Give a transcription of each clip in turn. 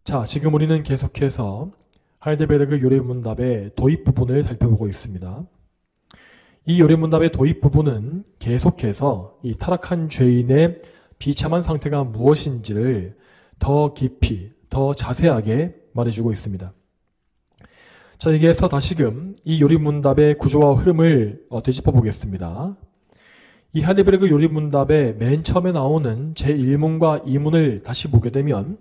자, 지금 우리는 계속해서 하이델베르그 요리문답의 도입 부분을 살펴보고 있습니다. 이 요리문답의 도입 부분은 계속해서 이 타락한 죄인의 비참한 상태가 무엇인지를 더 깊이, 더 자세하게 말해주고 있습니다. 자, 여기에서 다시금 이 요리문답의 구조와 흐름을 되짚어 보겠습니다. 이 하이델베르그 요리문답의 맨 처음에 나오는 제1문과 2문을 다시 보게 되면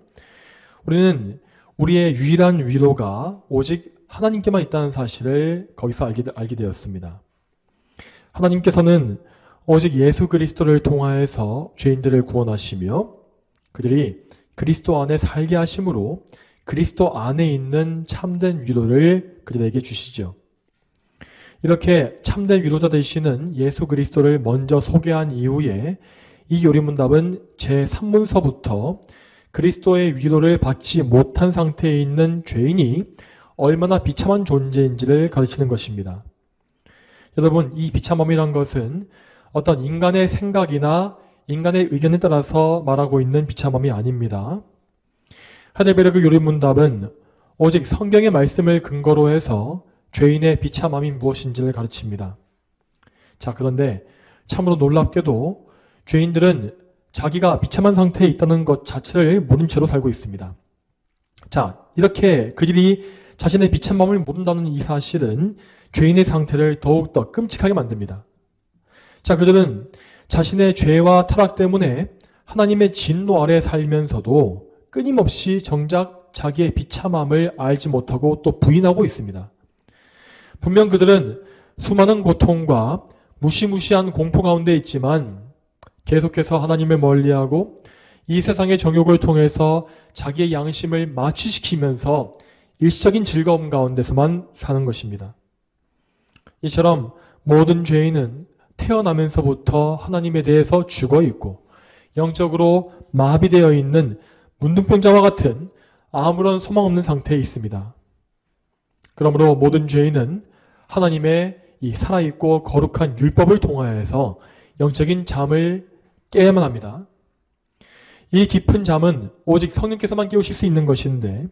우리는 우리의 유일한 위로가 오직 하나님께만 있다는 사실을 거기서 알게 되었습니다. 하나님께서는 오직 예수 그리스도를 통하여서 죄인들을 구원하시며 그들이 그리스도 안에 살게 하심으로 그리스도 안에 있는 참된 위로를 그들에게 주시죠. 이렇게 참된 위로자 되시는 예수 그리스도를 먼저 소개한 이후에 이 요리문답은 제3문서부터 그리스도의 위로를 받지 못한 상태에 있는 죄인이 얼마나 비참한 존재인지를 가르치는 것입니다. 여러분, 이 비참함이란 것은 어떤 인간의 생각이나 인간의 의견에 따라서 말하고 있는 비참함이 아닙니다. 하이델베르그 요리문답은 오직 성경의 말씀을 근거로 해서 죄인의 비참함이 무엇인지를 가르칩니다. 자, 그런데 참으로 놀랍게도 죄인들은 자기가 비참한 상태에 있다는 것 자체를 모른 채로 살고 있습니다. 자, 이렇게 그들이 자신의 비참함을 모른다는 이 사실은 죄인의 상태를 더욱더 끔찍하게 만듭니다. 자, 그들은 자신의 죄와 타락 때문에 하나님의 진노 아래 살면서도 끊임없이 정작 자기의 비참함을 알지 못하고 또 부인하고 있습니다. 분명 그들은 수많은 고통과 무시무시한 공포 가운데 있지만 계속해서 하나님을 멀리하고 이 세상의 정욕을 통해서 자기의 양심을 마취시키면서 일시적인 즐거움 가운데서만 사는 것입니다. 이처럼 모든 죄인은 태어나면서부터 하나님에 대해서 죽어있고 영적으로 마비되어 있는 문둥병자와 같은 아무런 소망 없는 상태에 있습니다. 그러므로 모든 죄인은 하나님의 이 살아있고 거룩한 율법을 통하여서 영적인 잠을 깨야만 합니다. 이 깊은 잠은 오직 성령께서만 깨우실 수 있는 것인데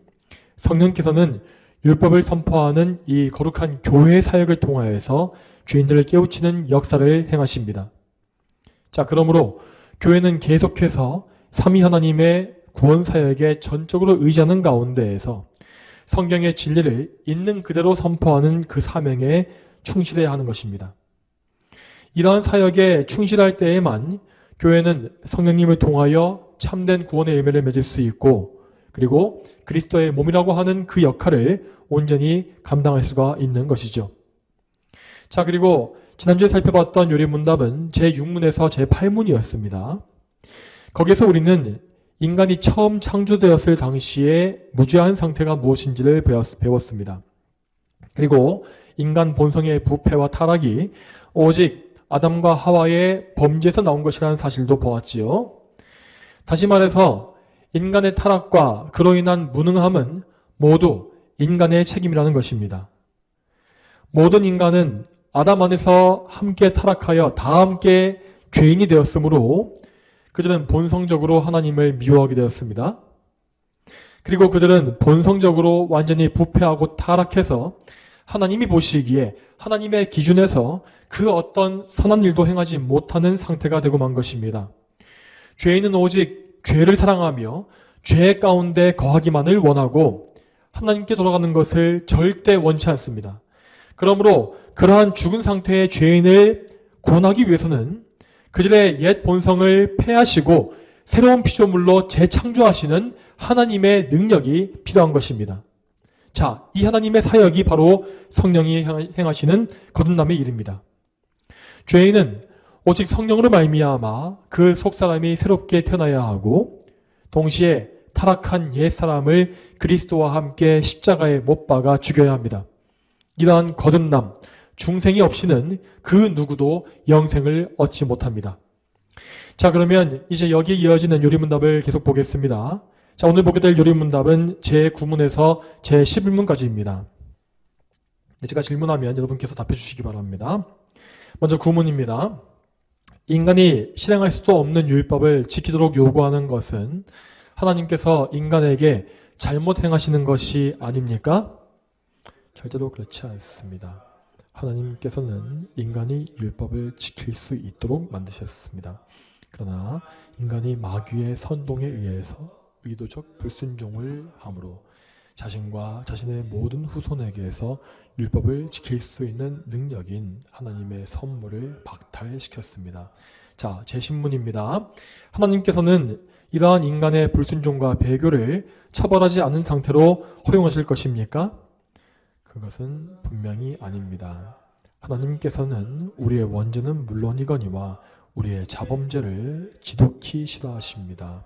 성령께서는 율법을 선포하는 이 거룩한 교회의 사역을 통하여서 죄인들을 깨우치는 역사를 행하십니다. 자, 그러므로 교회는 계속해서 삼위 하나님의 구원 사역에 전적으로 의지하는 가운데에서 성경의 진리를 있는 그대로 선포하는 그 사명에 충실해야 하는 것입니다. 이러한 사역에 충실할 때에만 교회는 성령님을 통하여 참된 구원의 열매를 맺을 수 있고 그리고 그리스도의 몸이라고 하는 그 역할을 온전히 감당할 수가 있는 것이죠. 자, 그리고 지난주에 살펴봤던 요리문답은 제6문에서 제8문이었습니다. 거기서 우리는 인간이 처음 창조되었을 당시에 무죄한 상태가 무엇인지를 배웠습니다. 그리고 인간 본성의 부패와 타락이 오직 아담과 하와의 범죄에서 나온 것이라는 사실도 보았지요. 다시 말해서 인간의 타락과 그로 인한 무능함은 모두 인간의 책임이라는 것입니다. 모든 인간은 아담 안에서 함께 타락하여 다 함께 죄인이 되었으므로 그들은 본성적으로 하나님을 미워하게 되었습니다. 그리고 그들은 본성적으로 완전히 부패하고 타락해서 하나님이 보시기에 하나님의 기준에서 그 어떤 선한 일도 행하지 못하는 상태가 되고 만 것입니다. 죄인은 오직 죄를 사랑하며 죄 가운데 거하기만을 원하고 하나님께 돌아가는 것을 절대 원치 않습니다. 그러므로 그러한 죽은 상태의 죄인을 구원하기 위해서는 그들의 옛 본성을 폐하시고 새로운 피조물로 재창조하시는 하나님의 능력이 필요한 것입니다. 자, 이 하나님의 사역이 바로 성령이 행하시는 거듭남의 일입니다. 죄인은 오직 성령으로 말미암아 그 속사람이 새롭게 태어나야 하고 동시에 타락한 옛사람을 그리스도와 함께 십자가에 못 박아 죽여야 합니다. 이러한 거듭남, 중생이 없이는 그 누구도 영생을 얻지 못합니다. 자, 그러면 이제 여기에 이어지는 요리문답을 계속 보겠습니다. 자, 오늘 보게 될 요리문답은 제9문에서 제11문까지입니다. 제가 질문하면 여러분께서 답해 주시기 바랍니다. 먼저 9문입니다. 인간이 실행할 수도 없는 율법을 지키도록 요구하는 것은 하나님께서 인간에게 잘못 행하시는 것이 아닙니까? 절대로 그렇지 않습니다. 하나님께서는 인간이 율법을 지킬 수 있도록 만드셨습니다. 그러나 인간이 마귀의 선동에 의해서 의도적 불순종을 함으로 자신과 자신의 모든 후손에게서 율법을 지킬 수 있는 능력인 하나님의 선물을 박탈시켰습니다. 자, 제 신문입니다. 하나님께서는 이러한 인간의 불순종과 배교를 처벌하지 않은 상태로 허용하실 것입니까? 그것은 분명히 아닙니다. 하나님께서는 우리의 원죄는 물론이거니와 우리의 자범죄를 지독히 싫어하십니다.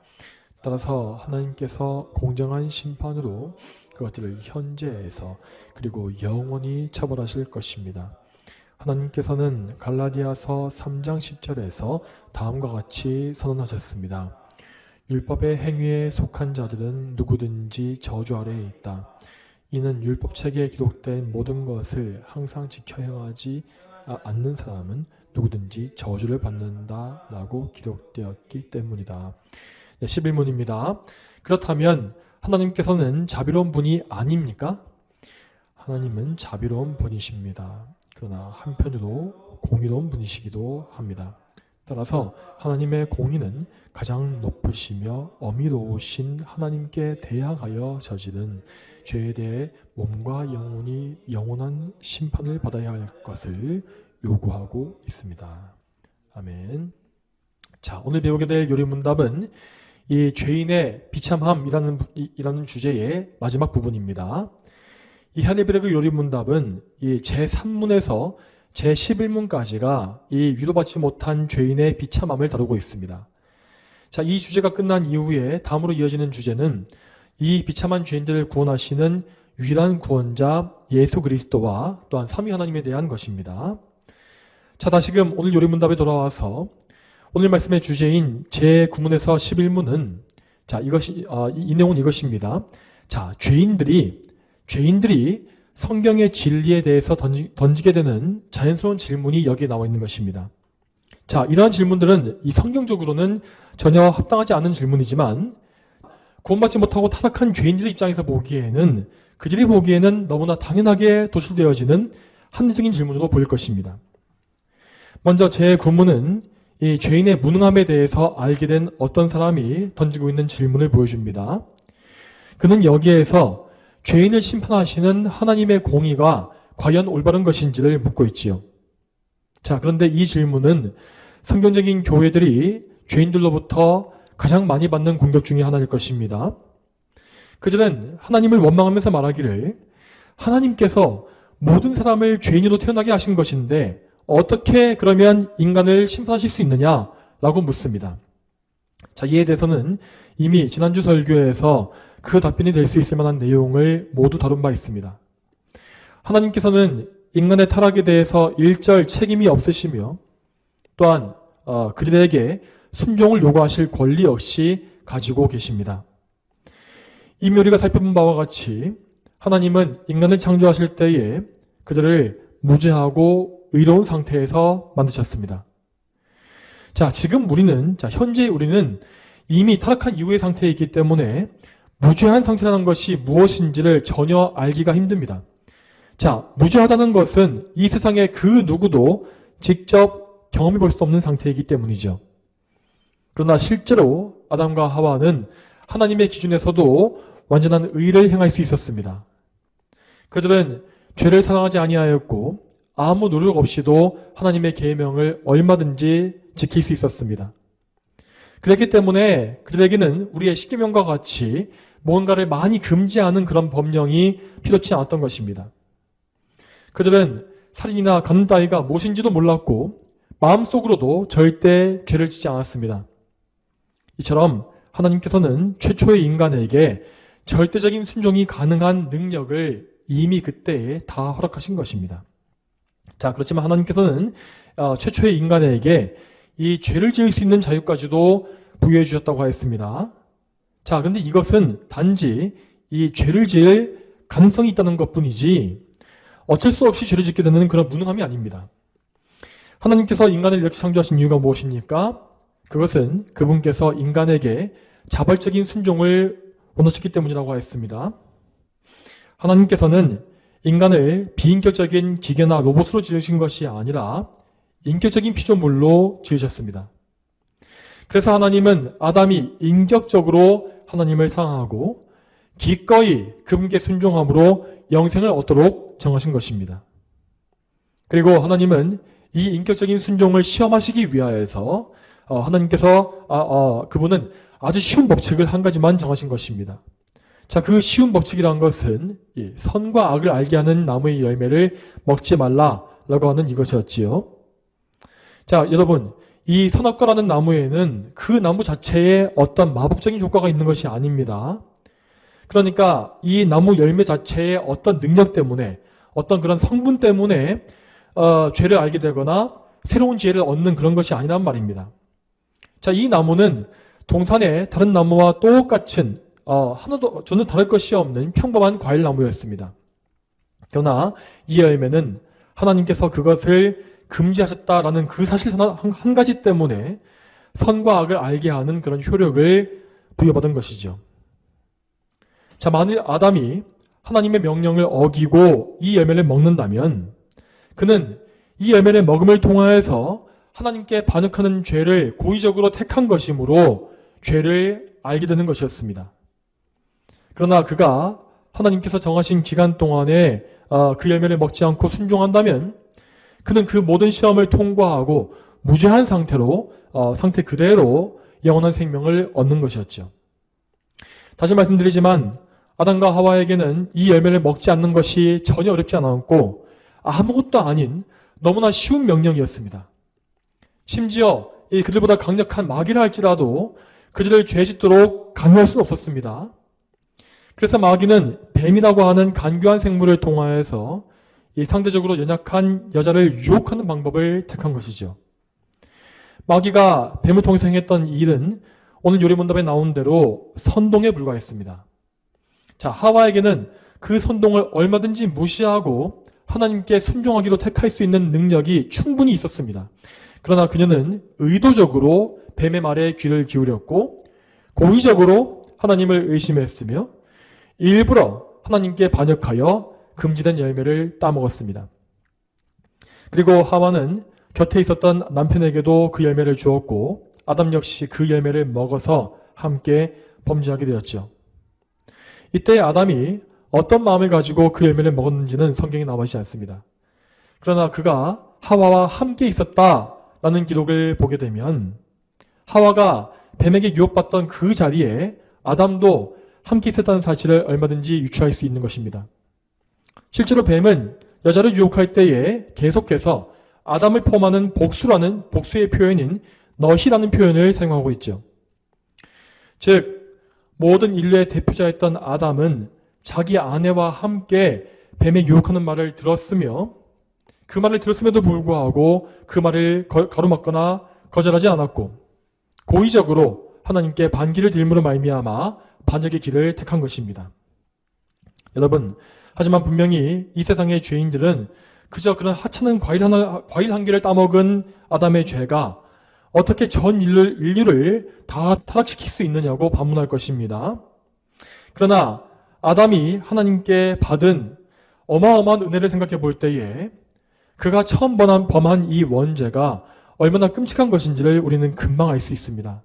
따라서 하나님께서 공정한 심판으로 그것들을 현재에서 그리고 영원히 처벌하실 것입니다. 하나님께서는 갈라디아서 3장 10절에서 다음과 같이 선언하셨습니다. 율법의 행위에 속한 자들은 누구든지 저주 아래에 있다. 이는 율법책에 기록된 모든 것을 항상 지켜 행하지 않는 사람은 누구든지 저주를 받는다 라고 기록되었기 때문이다. 네, 11문입니다. 그렇다면 하나님께서는 자비로운 분이 아닙니까? 하나님은 자비로운 분이십니다. 그러나 한편으로 공의로운 분이시기도 합니다. 따라서 하나님의 공의는 가장 높으시며 어미로우신 하나님께 대항하여 저지른 죄에 대해 몸과 영혼이 영원한 심판을 받아야 할 것을 요구하고 있습니다. 아멘. 자, 오늘 배우게 될 요리문답은 이 죄인의 비참함이라는 주제의 마지막 부분입니다. 이 할리베르그 요리문답은 이 제3문에서 제11문까지가 이 위로받지 못한 죄인의 비참함을 다루고 있습니다. 자, 이 주제가 끝난 이후에 다음으로 이어지는 주제는 이 비참한 죄인들을 구원하시는 유일한 구원자 예수 그리스도와 또한 삼위 하나님에 대한 것입니다. 자, 다시금 오늘 요리문답에 돌아와서 오늘 말씀의 주제인 제9문에서 11문은 자, 이 내용은 이것입니다. 자, 죄인들이 성경의 진리에 대해서 던지게 되는 자연스러운 질문이 여기에 나와 있는 것입니다. 자, 이러한 질문들은 이 성경적으로는 전혀 합당하지 않은 질문이지만 구원받지 못하고 타락한 죄인들의 입장에서 보기에는 그들이 보기에는 너무나 당연하게 도출되어지는 합리적인 질문으로 보일 것입니다. 먼저 제9문은 이 죄인의 무능함에 대해서 알게 된 어떤 사람이 던지고 있는 질문을 보여줍니다. 그는 여기에서 죄인을 심판하시는 하나님의 공의가 과연 올바른 것인지를 묻고 있지요. 자, 그런데 이 질문은 성경적인 교회들이 죄인들로부터 가장 많이 받는 공격 중에 하나일 것입니다. 그들은 하나님을 원망하면서 말하기를 하나님께서 모든 사람을 죄인으로 태어나게 하신 것인데 어떻게 그러면 인간을 심판하실 수 있느냐라고 묻습니다. 자, 이에 대해서는 이미 지난주 설교에서 그 답변이 될 수 있을 만한 내용을 모두 다룬 바 있습니다. 하나님께서는 인간의 타락에 대해서 일절 책임이 없으시며 또한 그들에게 순종을 요구하실 권리 역시 가지고 계십니다. 이미 우리가 살펴본 바와 같이 하나님은 인간을 창조하실 때에 그들을 무죄하고 의로운 상태에서 만드셨습니다. 자, 지금 현재 우리는 이미 타락한 이후의 상태에 있기 때문에 무죄한 상태라는 것이 무엇인지를 전혀 알기가 힘듭니다. 자, 무죄하다는 것은 이 세상의 그 누구도 직접 경험해 볼 수 없는 상태이기 때문이죠. 그러나 실제로 아담과 하와는 하나님의 기준에서도 완전한 의를 행할 수 있었습니다. 그들은 죄를 사랑하지 아니하였고 아무 노력 없이도 하나님의 계명을 얼마든지 지킬 수 있었습니다. 그렇기 때문에 그들에게는 우리의 십계명과 같이 뭔가를 많이 금지하는 그런 법령이 필요치 않았던 것입니다. 그들은 살인이나 가늠 따위가 무엇인지도 몰랐고 마음속으로도 절대 죄를 짓지 않았습니다. 이처럼 하나님께서는 최초의 인간에게 절대적인 순종이 가능한 능력을 이미 그때에 다 허락하신 것입니다. 자, 그렇지만 하나님께서는 최초의 인간에게 이 죄를 지을 수 있는 자유까지도 부여해 주셨다고 하였습니다. 자, 그런데 이것은 단지 이 죄를 지을 가능성이 있다는 것뿐이지 어쩔 수 없이 죄를 짓게 되는 그런 무능함이 아닙니다. 하나님께서 인간을 이렇게 창조하신 이유가 무엇입니까? 그것은 그분께서 인간에게 자발적인 순종을 원하셨기 때문이라고 하였습니다. 하나님께서는 인간을 비인격적인 기계나 로봇으로 지으신 것이 아니라 인격적인 피조물로 지으셨습니다. 그래서 하나님은 아담이 인격적으로 하나님을 사랑하고 기꺼이 그분께 순종함으로 영생을 얻도록 정하신 것입니다. 그리고 하나님은 이 인격적인 순종을 시험하시기 위하여서 하나님께서 그분은 아주 쉬운 법칙을 한 가지만 정하신 것입니다. 자, 그 쉬운 법칙이란 것은 선과 악을 알게 하는 나무의 열매를 먹지 말라라고 하는 이것이었지요. 자, 여러분, 이 선악과라는 나무에는 그 나무 자체에 어떤 마법적인 효과가 있는 것이 아닙니다. 그러니까 이 나무 열매 자체의 어떤 능력 때문에, 어떤 그런 성분 때문에 죄를 알게 되거나 새로운 지혜를 얻는 그런 것이 아니란 말입니다. 자, 이 나무는 동산의 다른 나무와 똑같은 하나도 전혀 다를 것이 없는 평범한 과일나무였습니다. 그러나 이 열매는 하나님께서 그것을 금지하셨다라는 그 사실 한 가지 때문에 선과 악을 알게 하는 그런 효력을 부여받은 것이죠. 자, 만일 아담이 하나님의 명령을 어기고 이 열매를 먹는다면 그는 이 열매를 먹음을 통하여서 하나님께 반역하는 죄를 고의적으로 택한 것이므로 죄를 알게 되는 것이었습니다. 그러나 그가 하나님께서 정하신 기간 동안에 그 열매를 먹지 않고 순종한다면 그는 그 모든 시험을 통과하고 무죄한 상태로 상태 그대로 영원한 생명을 얻는 것이었죠. 다시 말씀드리지만 아담과 하와에게는 이 열매를 먹지 않는 것이 전혀 어렵지 않았고 아무것도 아닌 너무나 쉬운 명령이었습니다. 심지어 그들보다 강력한 마귀라 할지라도 그들을 죄 짓도록 강요할 수는 없었습니다. 그래서 마귀는 뱀이라고 하는 간교한 생물을 통하여서 이 상대적으로 연약한 여자를 유혹하는 방법을 택한 것이죠. 마귀가 뱀을 통해서 행했던 일은 오늘 요리문답에 나온 대로 선동에 불과했습니다. 자, 하와에게는 그 선동을 얼마든지 무시하고 하나님께 순종하기로 택할 수 있는 능력이 충분히 있었습니다. 그러나 그녀는 의도적으로 뱀의 말에 귀를 기울였고 고의적으로 하나님을 의심했으며 일부러 하나님께 반역하여 금지된 열매를 따먹었습니다. 그리고 하와는 곁에 있었던 남편에게도 그 열매를 주었고 아담 역시 그 열매를 먹어서 함께 범죄하게 되었죠. 이때 아담이 어떤 마음을 가지고 그 열매를 먹었는지는 성경에 나와 있지 않습니다. 그러나 그가 하와와 함께 있었다라는 기록을 보게 되면 하와가 뱀에게 유혹받던 그 자리에 아담도 함께 있었다는 사실을 얼마든지 유추할 수 있는 것입니다. 실제로 뱀은 여자를 유혹할 때에 계속해서 아담을 포함하는 복수라는 복수의 표현인 너희라는 표현을 사용하고 있죠. 즉 모든 인류의 대표자였던 아담은 자기 아내와 함께 뱀의 유혹하는 말을 들었으며 그 말을 들었음에도 불구하고 그 말을 가로막거나 거절하지 않았고 고의적으로 하나님께 반기를 들므로 말미암아 반역의 길을 택한 것입니다. 여러분, 하지만 분명히 이 세상의 죄인들은 그저 그런 하찮은 과일 한 개를 따먹은 아담의 죄가 어떻게 전 인류를 다 타락시킬 수 있느냐고 반문할 것입니다. 그러나 아담이 하나님께 받은 어마어마한 은혜를 생각해 볼 때에 그가 처음 범한 이 원죄가 얼마나 끔찍한 것인지를 우리는 금방 알 수 있습니다.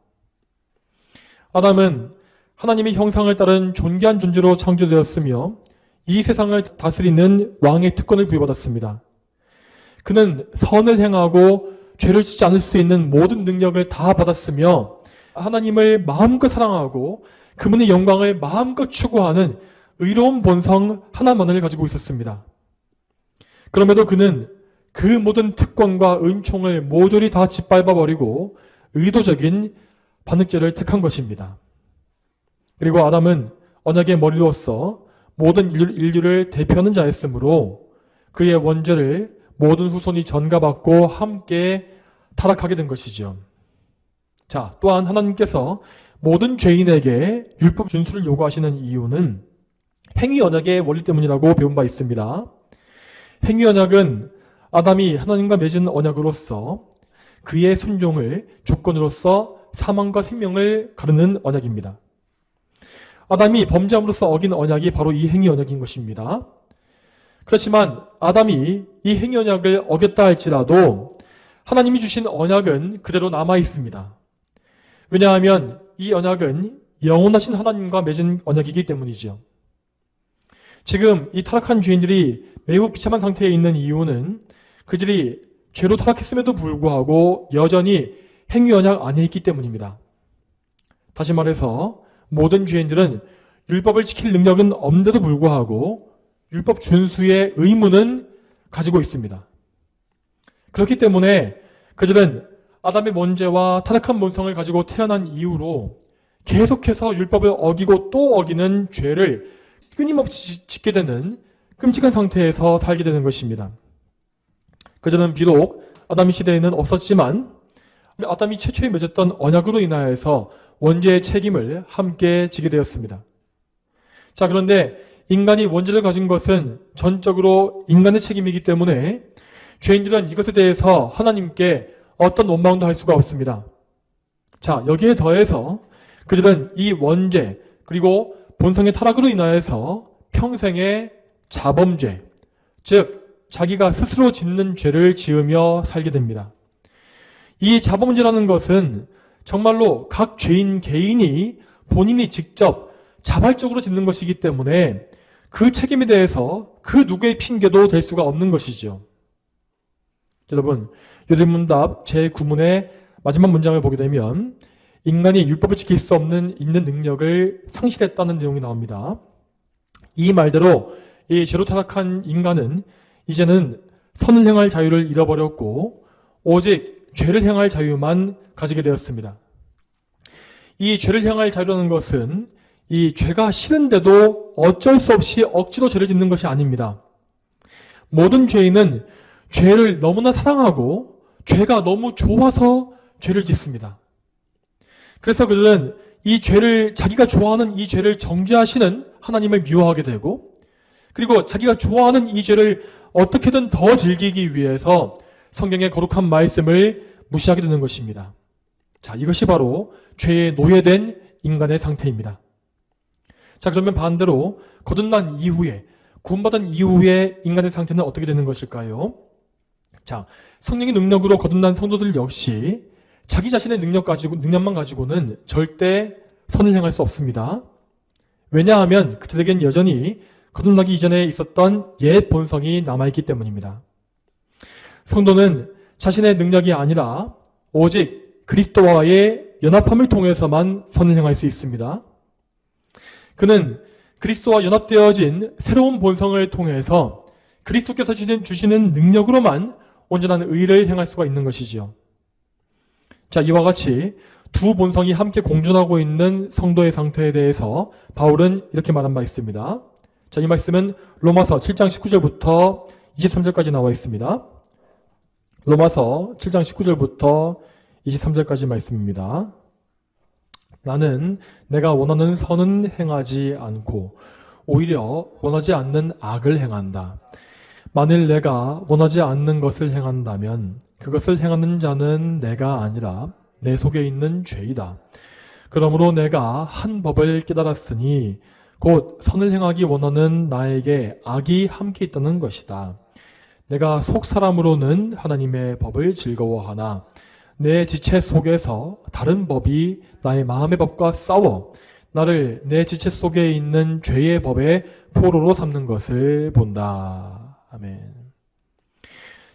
아담은 하나님의 형상을 따른 존귀한 존재로 창조되었으며 이 세상을 다스리는 왕의 특권을 부여받았습니다. 그는 선을 행하고 죄를 짓지 않을 수 있는 모든 능력을 다 받았으며 하나님을 마음껏 사랑하고 그분의 영광을 마음껏 추구하는 의로운 본성 하나만을 가지고 있었습니다. 그럼에도 그는 그 모든 특권과 은총을 모조리 다 짓밟아버리고 의도적인 반역죄를 택한 것입니다. 그리고 아담은 언약의 머리로서 모든 인류를 대표하는 자였으므로 그의 원죄를 모든 후손이 전가받고 함께 타락하게 된 것이죠. 자, 또한 하나님께서 모든 죄인에게 율법 준수를 요구하시는 이유는 행위 언약의 원리 때문이라고 배운 바 있습니다. 행위 언약은 아담이 하나님과 맺은 언약으로서 그의 순종을 조건으로서 사망과 생명을 가르는 언약입니다. 아담이 범죄함으로써 어긴 언약이 바로 이 행위 언약인 것입니다. 그렇지만 아담이 이 행위 언약을 어겼다 할지라도 하나님이 주신 언약은 그대로 남아 있습니다. 왜냐하면 이 언약은 영원하신 하나님과 맺은 언약이기 때문이죠. 지금 이 타락한 죄인들이 매우 비참한 상태에 있는 이유는 그들이 죄로 타락했음에도 불구하고 여전히 행위 언약 안에 있기 때문입니다. 다시 말해서 모든 죄인들은 율법을 지킬 능력은 없는데도 불구하고 율법 준수의 의무는 가지고 있습니다. 그렇기 때문에 그들은 아담의 먼죄와 타락한 본성을 가지고 태어난 이후로 계속해서 율법을 어기고 또 어기는 죄를 끊임없이 짓게 되는 끔찍한 상태에서 살게 되는 것입니다. 그들은 비록 아담의 시대에는 없었지만 아담이 최초에 맺었던 언약으로 인하여서 원죄의 책임을 함께 지게 되었습니다. 자, 그런데 인간이 원죄를 가진 것은 전적으로 인간의 책임이기 때문에 죄인들은 이것에 대해서 하나님께 어떤 원망도 할 수가 없습니다. 자, 여기에 더해서 그들은 이 원죄 그리고 본성의 타락으로 인하여서 평생의 자범죄, 즉 자기가 스스로 짓는 죄를 지으며 살게 됩니다. 이 자범죄라는 것은 정말로 각 죄인 개인이 본인이 직접 자발적으로 짓는 것이기 때문에 그 책임에 대해서 그 누구의 핑계도 될 수가 없는 것이죠. 여러분, 요리문답 제9문의 마지막 문장을 보게 되면 인간이 율법을 지킬 수 없는 있는 능력을 상실했다는 내용이 나옵니다. 이 말대로 이 죄로 타락한 인간은 이제는 선을 행할 자유를 잃어버렸고 오직 죄를 행할 자유만 가지게 되었습니다. 이 죄를 행할 자유라는 것은 이 죄가 싫은데도 어쩔 수 없이 억지로 죄를 짓는 것이 아닙니다. 모든 죄인은 죄를 너무나 사랑하고 죄가 너무 좋아서 죄를 짓습니다. 그래서 그들은 이 죄를, 자기가 좋아하는 이 죄를 정죄하시는 하나님을 미워하게 되고 그리고 자기가 좋아하는 이 죄를 어떻게든 더 즐기기 위해서 성경의 거룩한 말씀을 무시하게 되는 것입니다. 자, 이것이 바로 죄에 노예된 인간의 상태입니다. 자, 그러면 반대로 거듭난 이후에, 구원받은 이후에 인간의 상태는 어떻게 되는 것일까요? 자, 성령의 능력으로 거듭난 성도들 역시 자기 자신의 능력만 가지고는 절대 선을 행할 수 없습니다. 왜냐하면 그들에겐 여전히 거듭나기 이전에 있었던 옛 본성이 남아있기 때문입니다. 성도는 자신의 능력이 아니라 오직 그리스도와의 연합함을 통해서만 선을 행할 수 있습니다. 그는 그리스도와 연합되어진 새로운 본성을 통해서 그리스도께서 주시는 능력으로만 온전한 의를 행할 수가 있는 것이지요. 자, 이와 같이 두 본성이 함께 공존하고 있는 성도의 상태에 대해서 바울은 이렇게 말한 바 있습니다. 자, 이 말씀은 로마서 7장 19절부터 23절까지 나와 있습니다. 로마서 7장 19절부터 23절까지 말씀입니다. 나는 내가 원하는 선은 행하지 않고 오히려 원하지 않는 악을 행한다. 만일 내가 원하지 않는 것을 행한다면 그것을 행하는 자는 내가 아니라 내 속에 있는 죄이다. 그러므로 내가 한 법을 깨달았으니 곧 선을 행하기 원하는 나에게 악이 함께 있다는 것이다. 내가 속 사람으로는 하나님의 법을 즐거워하나 내 지체 속에서 다른 법이 나의 마음의 법과 싸워 나를 내 지체 속에 있는 죄의 법의 포로로 삼는 것을 본다. 아멘.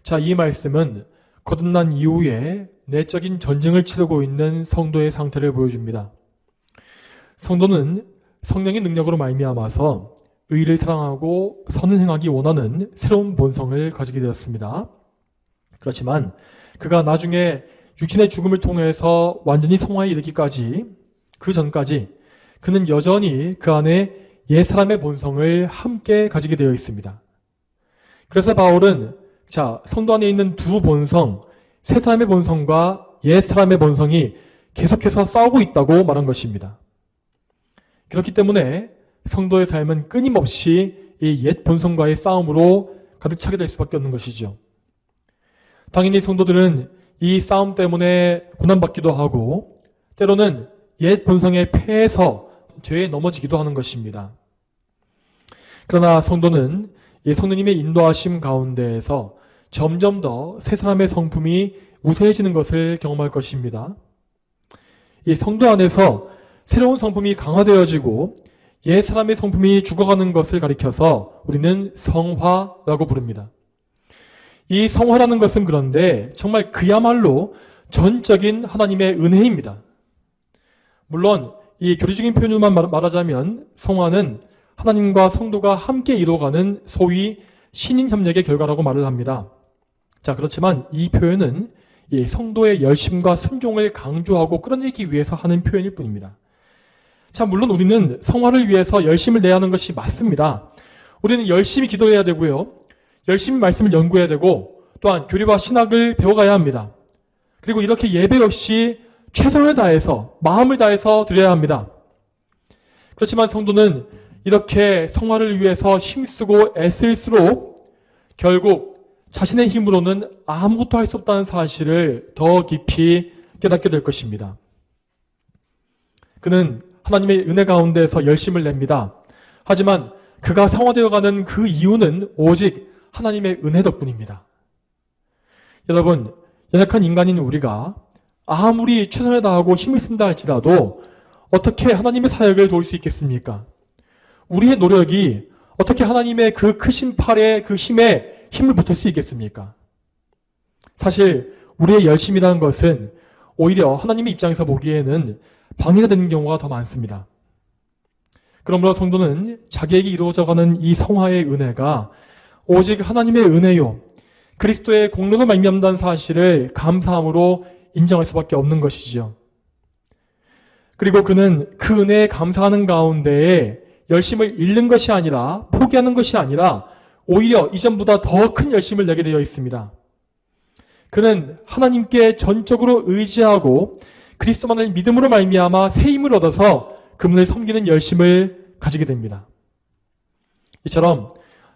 자, 이 말씀은 거듭난 이후에 내적인 전쟁을 치르고 있는 성도의 상태를 보여줍니다. 성도는 성령의 능력으로 말미암아서 의를 사랑하고 선을 행하기 원하는 새로운 본성을 가지게 되었습니다. 그렇지만 그가 나중에 육신의 죽음을 통해서 완전히 성화에 이르기까지 그 전까지 그는 여전히 그 안에 옛 사람의 본성을 함께 가지게 되어 있습니다. 그래서 바울은 자, 성도 안에 있는 두 본성, 새 사람의 본성과 옛 사람의 본성이 계속해서 싸우고 있다고 말한 것입니다. 그렇기 때문에 성도의 삶은 끊임없이 이 옛 본성과의 싸움으로 가득 차게 될 수밖에 없는 것이죠. 당연히 성도들은 이 싸움 때문에 고난받기도 하고 때로는 옛 본성에 패해서 죄에 넘어지기도 하는 것입니다. 그러나 성도는 이 성령님의 인도하심 가운데에서 점점 더 새 사람의 성품이 우세해지는 것을 경험할 것입니다. 이 성도 안에서 새로운 성품이 강화되어지고 옛 사람의 성품이 죽어가는 것을 가리켜서 우리는 성화라고 부릅니다. 이 성화라는 것은 그런데 정말 그야말로 전적인 하나님의 은혜입니다. 물론 이 교리적인 표현으로만 말하자면 성화는 하나님과 성도가 함께 이루어가는 소위 신인협력의 결과라고 말을 합니다. 자, 그렇지만 이 표현은 이 성도의 열심과 순종을 강조하고 끌어내기 위해서 하는 표현일 뿐입니다. 자, 물론 우리는 성화를 위해서 열심을 내야 하는 것이 맞습니다. 우리는 열심히 기도해야 되고요. 열심히 말씀을 연구해야 되고 또한 교리와 신학을 배워가야 합니다. 그리고 이렇게 예배 역시 최선을 다해서 마음을 다해서 드려야 합니다. 그렇지만 성도는 이렇게 성화를 위해서 힘쓰고 애쓸수록 결국 자신의 힘으로는 아무것도 할 수 없다는 사실을 더 깊이 깨닫게 될 것입니다. 그는 하나님의 은혜 가운데서 열심을 냅니다. 하지만 그가 성화되어가는 그 이유는 오직 하나님의 은혜 덕분입니다. 여러분, 연약한 인간인 우리가 아무리 최선을 다하고 힘을 쓴다 할지라도 어떻게 하나님의 사역을 도울 수 있겠습니까? 우리의 노력이 어떻게 하나님의 그 크신 팔에 그 힘에 힘을 보탤 수 있겠습니까? 사실 우리의 열심이라는 것은 오히려 하나님의 입장에서 보기에는 방해가 되는 경우가 더 많습니다. 그러므로 성도는 자기에게 이루어져가는 이 성화의 은혜가 오직 하나님의 은혜요, 그리스도의 공로로 말미암는다는 사실을 감사함으로 인정할 수밖에 없는 것이지요. 그리고 그는 그 은혜에 감사하는 가운데에 열심을 잃는 것이 아니라 포기하는 것이 아니라 오히려 이전보다 더 큰 열심을 내게 되어 있습니다. 그는 하나님께 전적으로 의지하고 그리스도만을 믿음으로 말미암아 새 힘을 얻어서 그분을 섬기는 열심을 가지게 됩니다. 이처럼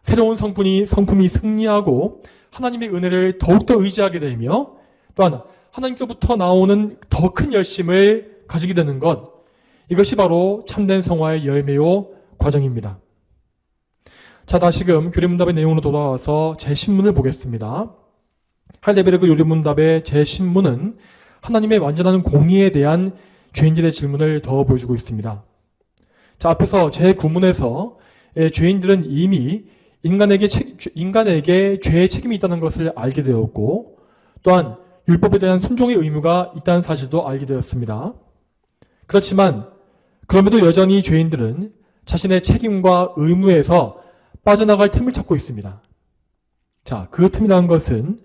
새로운 성품이 승리하고 하나님의 은혜를 더욱더 의지하게 되며 또한 하나님께로부터 나오는 더 큰 열심을 가지게 되는 것, 이것이 바로 참된 성화의 열매요 과정입니다. 자, 다시금 교리문답의 내용으로 돌아와서 제 신문을 보겠습니다. 할데베르그 요리문답의 제 신문은 하나님의 완전한 공의에 대한 죄인들의 질문을 더 보여주고 있습니다. 자, 앞에서 제 구문에서 죄인들은 이미 인간에게 죄의 책임이 있다는 것을 알게 되었고 또한 율법에 대한 순종의 의무가 있다는 사실도 알게 되었습니다. 그렇지만 그럼에도 여전히 죄인들은 자신의 책임과 의무에서 빠져나갈 틈을 찾고 있습니다. 자, 그 틈이라는 것은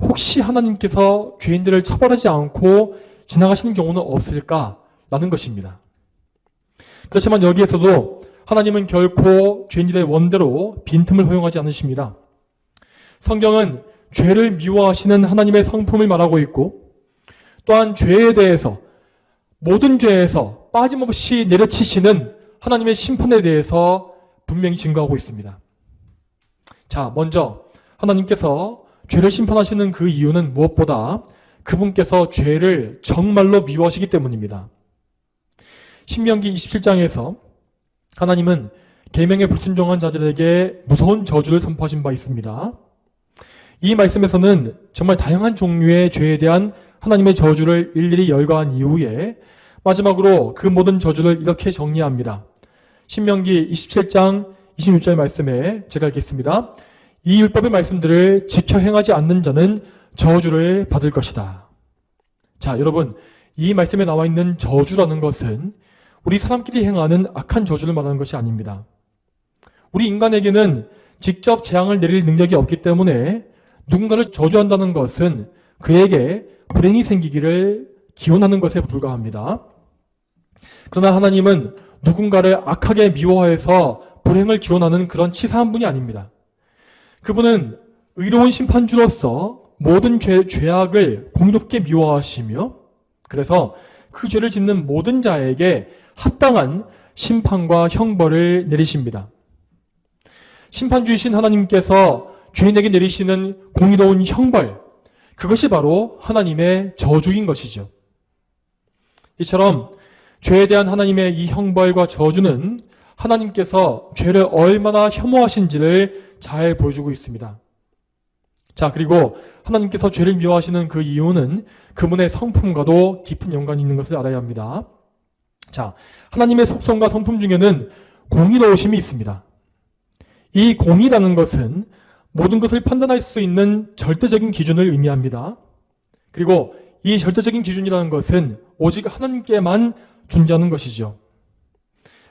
혹시 하나님께서 죄인들을 처벌하지 않고 지나가시는 경우는 없을까라는 것입니다. 그렇지만 여기에서도 하나님은 결코 죄인들의 원대로 빈틈을 허용하지 않으십니다. 성경은 죄를 미워하시는 하나님의 성품을 말하고 있고 또한 죄에 대해서 모든 죄에서 빠짐없이 내려치시는 하나님의 심판에 대해서 분명히 증거하고 있습니다. 자, 먼저 하나님께서 죄를 심판하시는 그 이유는 무엇보다 그분께서 죄를 정말로 미워하시기 때문입니다. 신명기 27장에서 하나님은 계명에 불순종한 자들에게 무서운 저주를 선포하신 바 있습니다. 이 말씀에서는 정말 다양한 종류의 죄에 대한 하나님의 저주를 일일이 열거한 이후에 마지막으로 그 모든 저주를 이렇게 정리합니다. 신명기 27장 26절 말씀에 제가 읽겠습니다. 이 율법의 말씀들을 지켜 행하지 않는 자는 저주를 받을 것이다. 자, 여러분, 이 말씀에 나와 있는 저주라는 것은 우리 사람끼리 행하는 악한 저주를 말하는 것이 아닙니다. 우리 인간에게는 직접 재앙을 내릴 능력이 없기 때문에 누군가를 저주한다는 것은 그에게 불행이 생기기를 기원하는 것에 불과합니다. 그러나 하나님은 누군가를 악하게 미워해서 불행을 기원하는 그런 치사한 분이 아닙니다. 그분은 의로운 심판주로서 모든 죄악을 공의롭게 미워하시며 그래서 그 죄를 짓는 모든 자에게 합당한 심판과 형벌을 내리십니다. 심판주이신 하나님께서 죄인에게 내리시는 공의로운 형벌, 그것이 바로 하나님의 저주인 것이죠. 이처럼 죄에 대한 하나님의 이 형벌과 저주는 하나님께서 죄를 얼마나 혐오하신지를 잘 보여주고 있습니다. 자, 그리고 하나님께서 죄를 미워하시는 그 이유는 그분의 성품과도 깊은 연관이 있는 것을 알아야 합니다. 자, 하나님의 속성과 성품 중에는 공의로우심이 있습니다. 이 공의라는 것은 모든 것을 판단할 수 있는 절대적인 기준을 의미합니다. 그리고 이 절대적인 기준이라는 것은 오직 하나님께만 존재하는 것이죠.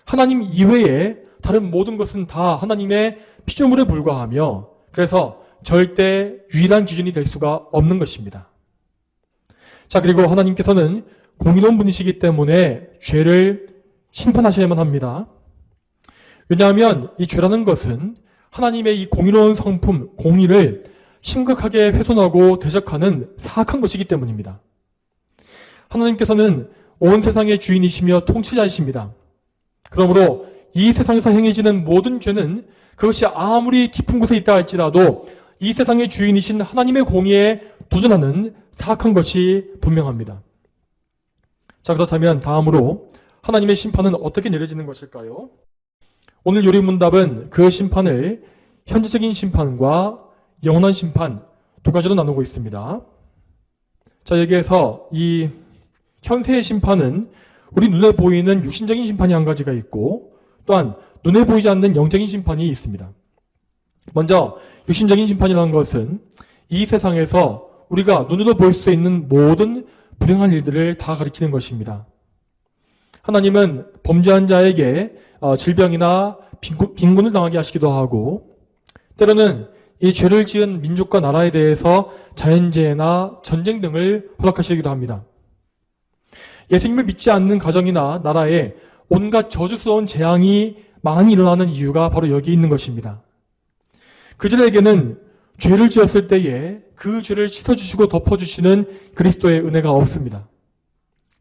하나님 이외에 다른 모든 것은 다 하나님의 피조물에 불과하며 그래서 절대 유일한 기준이 될 수가 없는 것입니다. 자, 그리고 하나님께서는 공의로운 분이시기 때문에 죄를 심판하셔야만 합니다. 왜냐하면 이 죄라는 것은 하나님의 이 공의로운 성품, 공의를 심각하게 훼손하고 대적하는 사악한 것이기 때문입니다. 하나님께서는 온 세상의 주인이시며 통치자이십니다. 그러므로 이 세상에서 행해지는 모든 죄는 그것이 아무리 깊은 곳에 있다 할지라도 이 세상의 주인이신 하나님의 공의에 도전하는 사악한 것이 분명합니다. 자, 그렇다면 다음으로 하나님의 심판은 어떻게 내려지는 것일까요? 오늘 요리문답은 그 심판을 현재적인 심판과 영원한 심판 두 가지로 나누고 있습니다. 자, 여기에서 이 현세의 심판은 우리 눈에 보이는 육신적인 심판이 한 가지가 있고 또한 눈에 보이지 않는 영적인 심판이 있습니다. 먼저 육신적인 심판이라는 것은 이 세상에서 우리가 눈으로 볼 수 있는 모든 불행한 일들을 다 가리키는 것입니다. 하나님은 범죄한 자에게 질병이나 빈곤을 당하게 하시기도 하고 때로는 이 죄를 지은 민족과 나라에 대해서 자연재해나 전쟁 등을 허락하시기도 합니다. 예수님을 믿지 않는 가정이나 나라에 온갖 저주스러운 재앙이 많이 일어나는 이유가 바로 여기 있는 것입니다. 그들에게는 죄를 지었을 때에 그 죄를 씻어주시고 덮어주시는 그리스도의 은혜가 없습니다.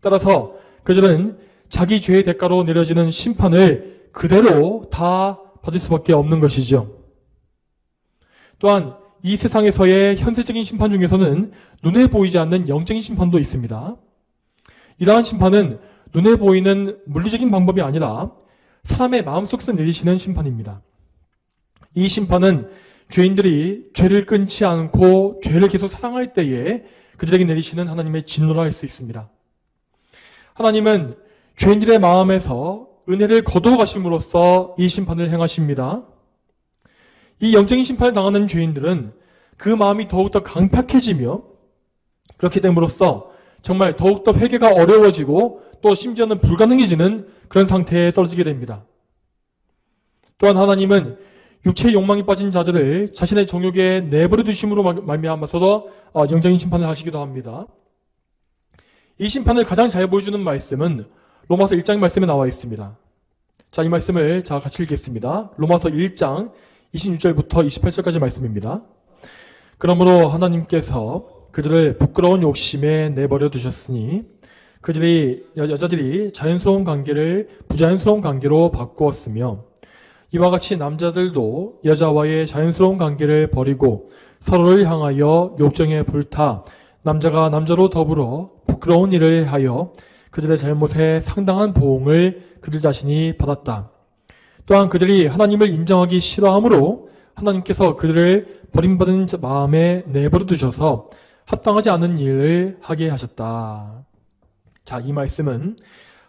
따라서 그들은 자기 죄의 대가로 내려지는 심판을 그대로 다 받을 수밖에 없는 것이죠. 또한 이 세상에서의 현세적인 심판 중에서는 눈에 보이지 않는 영적인 심판도 있습니다. 이러한 심판은 눈에 보이는 물리적인 방법이 아니라 사람의 마음속에서 내리시는 심판입니다. 이 심판은 죄인들이 죄를 끊지 않고 죄를 계속 사랑할 때에 그들에게 내리시는 하나님의 진노라 할 수 있습니다. 하나님은 죄인들의 마음에서 은혜를 거두어 가심으로써 이 심판을 행하십니다. 이 영적인 심판을 당하는 죄인들은 그 마음이 더욱더 강팍해지며 그렇게 됨으로써 정말 더욱더 회개가 어려워지고 또 심지어는 불가능해지는 그런 상태에 떨어지게 됩니다. 또한 하나님은 육체의 욕망이 빠진 자들을 자신의 정욕에 내버려 두심으로 말미암아서도 영적인 심판을 하시기도 합니다. 이 심판을 가장 잘 보여주는 말씀은 로마서 1장 말씀에 나와 있습니다. 자, 이 말씀을 같이 읽겠습니다. 로마서 1장 26절부터 28절까지 말씀입니다. 그러므로 하나님께서 그들을 부끄러운 욕심에 내버려 두셨으니 여자들이 자연스러운 관계를 부자연스러운 관계로 바꾸었으며 이와 같이 남자들도 여자와의 자연스러운 관계를 버리고 서로를 향하여 욕정에 불타 남자가 남자로 더불어 부끄러운 일을 하여 그들의 잘못에 상당한 보응을 그들 자신이 받았다. 또한 그들이 하나님을 인정하기 싫어하므로 하나님께서 그들을 버림받은 마음에 내버려 두셔서 합당하지 않은 일을 하게 하셨다. 자, 이 말씀은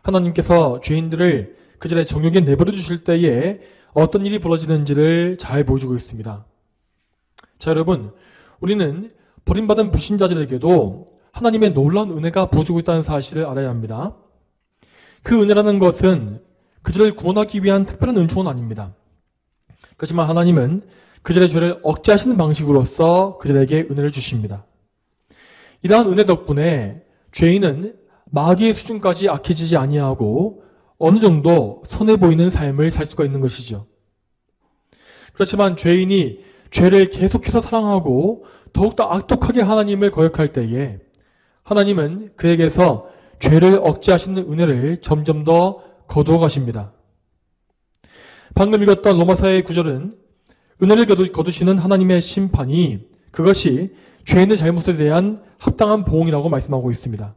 하나님께서 죄인들을 그들의 정욕에 내버려 주실 때에 어떤 일이 벌어지는지를 잘 보여주고 있습니다. 자, 여러분, 우리는 버림받은 불신자들에게도 하나님의 놀라운 은혜가 부어주고 있다는 사실을 알아야 합니다. 그 은혜라는 것은 그들을 구원하기 위한 특별한 은총은 아닙니다. 그렇지만 하나님은 그들의 죄를 억제하시는 방식으로서 그들에게 은혜를 주십니다. 이러한 은혜 덕분에 죄인은 마귀의 수준까지 악해지지 아니하고 어느 정도 선해 보이는 삶을 살 수가 있는 것이죠. 그렇지만 죄인이 죄를 계속해서 사랑하고 더욱더 악독하게 하나님을 거역할 때에 하나님은 그에게서 죄를 억제하시는 은혜를 점점 더 거두어 가십니다. 방금 읽었던 로마서의 구절은 은혜를 거두시는 하나님의 심판이 그것이 죄인의 잘못에 대한 합당한 보응이라고 말씀하고 있습니다.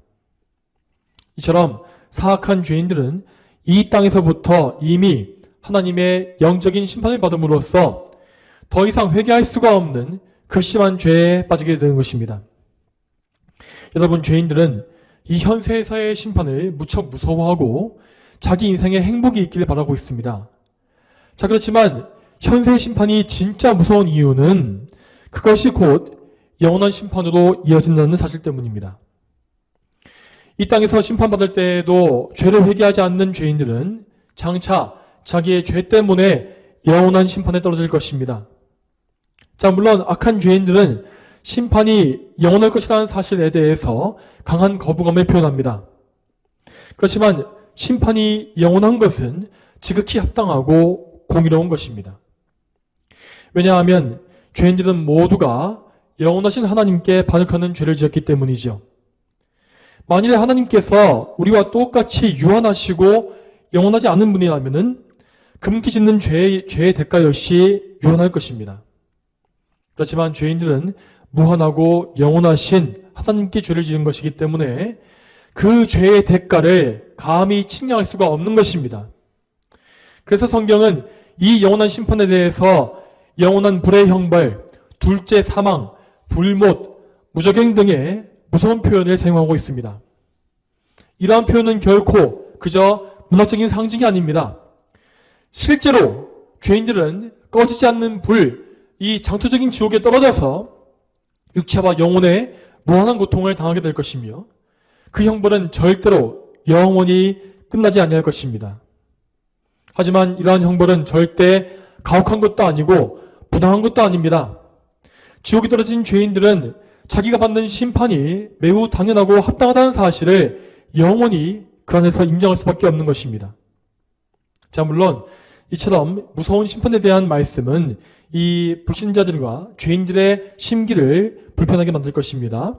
이처럼 사악한 죄인들은 이 땅에서부터 이미 하나님의 영적인 심판을 받음으로써 더 이상 회개할 수가 없는 극심한 죄에 빠지게 되는 것입니다. 여러분, 죄인들은 이 현세에서의 심판을 무척 무서워하고 자기 인생에 행복이 있기를 바라고 있습니다. 자, 그렇지만 현세의 심판이 진짜 무서운 이유는 그것이 곧 영원한 심판으로 이어진다는 사실 때문입니다. 이 땅에서 심판받을 때에도 죄를 회개하지 않는 죄인들은 장차 자기의 죄 때문에 영원한 심판에 떨어질 것입니다. 자, 물론 악한 죄인들은 심판이 영원할 것이라는 사실에 대해서 강한 거부감을 표현합니다. 그렇지만 심판이 영원한 것은 지극히 합당하고 공의로운 것입니다. 왜냐하면 죄인들은 모두가 영원하신 하나님께 반역하는 죄를 지었기 때문이죠. 만일에 하나님께서 우리와 똑같이 유한하시고 영원하지 않은 분이라면 금기 짓는 죄의 대가 역시 유한할 것입니다. 그렇지만 죄인들은 무한하고 영원하신 하나님께 죄를 지은 것이기 때문에 그 죄의 대가를 감히 측량할 수가 없는 것입니다. 그래서 성경은 이 영원한 심판에 대해서 영원한 불의 형벌, 둘째 사망, 불못, 무적행 등의 무서운 표현을 사용하고 있습니다. 이러한 표현은 결코 그저 문학적인 상징이 아닙니다. 실제로 죄인들은 꺼지지 않는 불, 이 장투적인 지옥에 떨어져서 육체와 영혼의 무한한 고통을 당하게 될 것이며 그 형벌은 절대로 영원히 끝나지 아니할 것입니다. 하지만 이러한 형벌은 절대 가혹한 것도 아니고 부당한 것도 아닙니다. 지옥에 떨어진 죄인들은 자기가 받는 심판이 매우 당연하고 합당하다는 사실을 영원히 그 안에서 인정할 수밖에 없는 것입니다. 자, 물론 이처럼 무서운 심판에 대한 말씀은 이 불신자들과 죄인들의 심기를 불편하게 만들 것입니다.